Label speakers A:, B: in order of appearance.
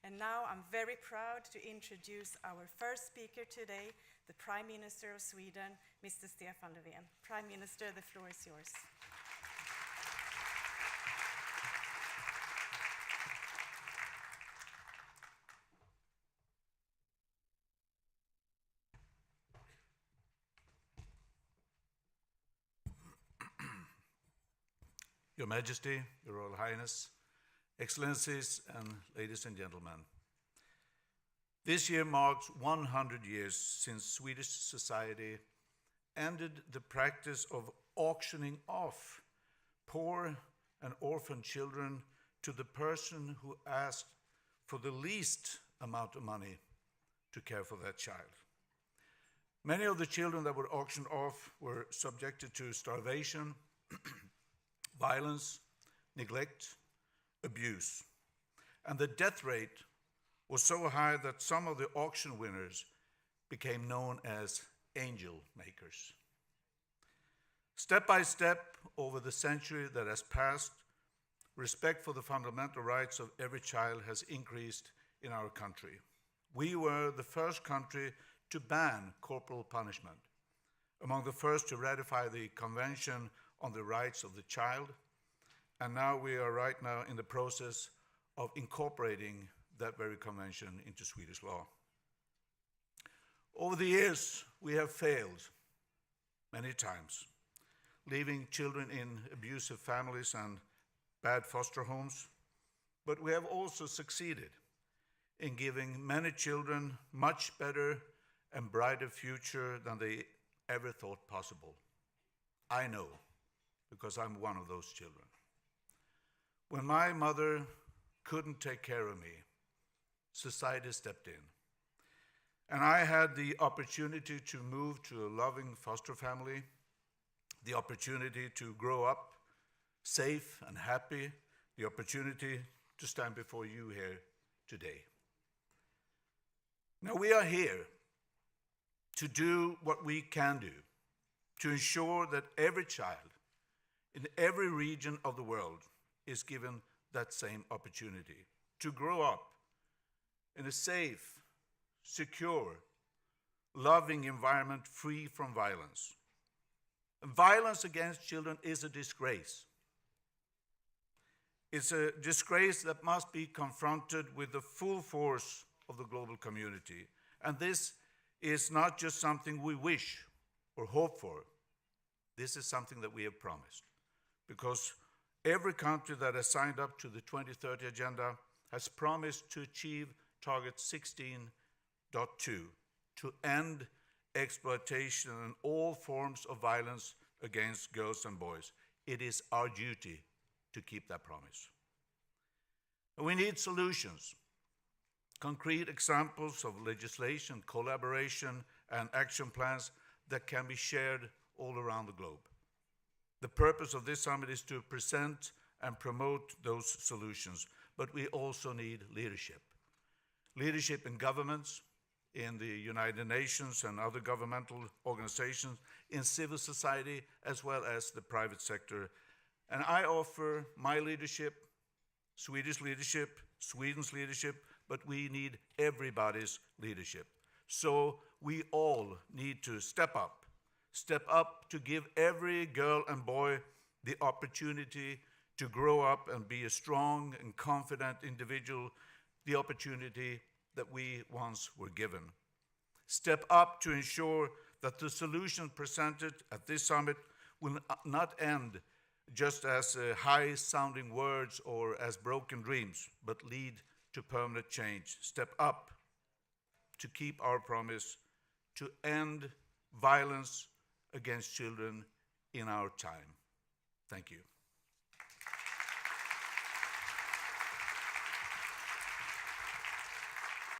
A: And now I'm very proud to introduce our first speaker today, the Prime Minister of Sweden, Mr. Stefan Löfven. Prime Minister, the floor is yours.
B: Your Majesty, Your Royal Highness, Excellencies, and ladies and gentlemen. This year marks 100 years since Swedish society ended the practice of auctioning off poor and orphan children to the person who asked for the least amount of money to care for that child. Many of the children that were auctioned off were subjected to starvation, violence, neglect, abuse. And the death rate was so high that some of the auction winners became known as angel makers. Step by step, over the century that has passed, respect for the fundamental rights of every child has increased in our country. We were the first country to ban corporal punishment, among the first to ratify the Convention on the Rights of the Child, and now we are right now in the process of incorporating that very convention into Swedish law. Over the years, we have failed many times, leaving children in abusive families and bad foster homes, but we have also succeeded in giving many children much better and brighter future than they ever thought possible. I know, because I'm one of those children. When my mother couldn't take care of me, society stepped in. And I had the opportunity to move to a loving foster family, the opportunity to grow up safe and happy, the opportunity to stand before you here today. Now we are here to do what we can do, to ensure that every child in every region of the world is given that same opportunity to grow up in a safe, secure, loving environment free from violence. And violence against children is a disgrace. It's a disgrace that must be confronted with the full force of the global community. And this is not just something we wish or hope for. This is something that we have promised. Because every country that has signed up to the 2030 Agenda has promised to achieve Target 16.2, to end exploitation and all forms of violence against girls and boys. It is our duty to keep that promise. And we need solutions, concrete examples of legislation, collaboration, and action plans that can be shared all around the globe. The purpose of this summit is to present and promote those solutions, but we also need leadership. Leadership in governments, in the United Nations and other governmental organizations, in civil society, as well as the private sector. And I offer my leadership, Swedish leadership, Sweden's leadership, but we need everybody's leadership. So we all need to step up to give every girl and boy the opportunity to grow up and be a strong and confident individual, the opportunity that we once were given. Step up to ensure that the solutions presented at this summit will not end just as high-sounding words or as broken dreams, but lead to permanent change. Step up to keep our promise to end violence against children in our time. Thank you.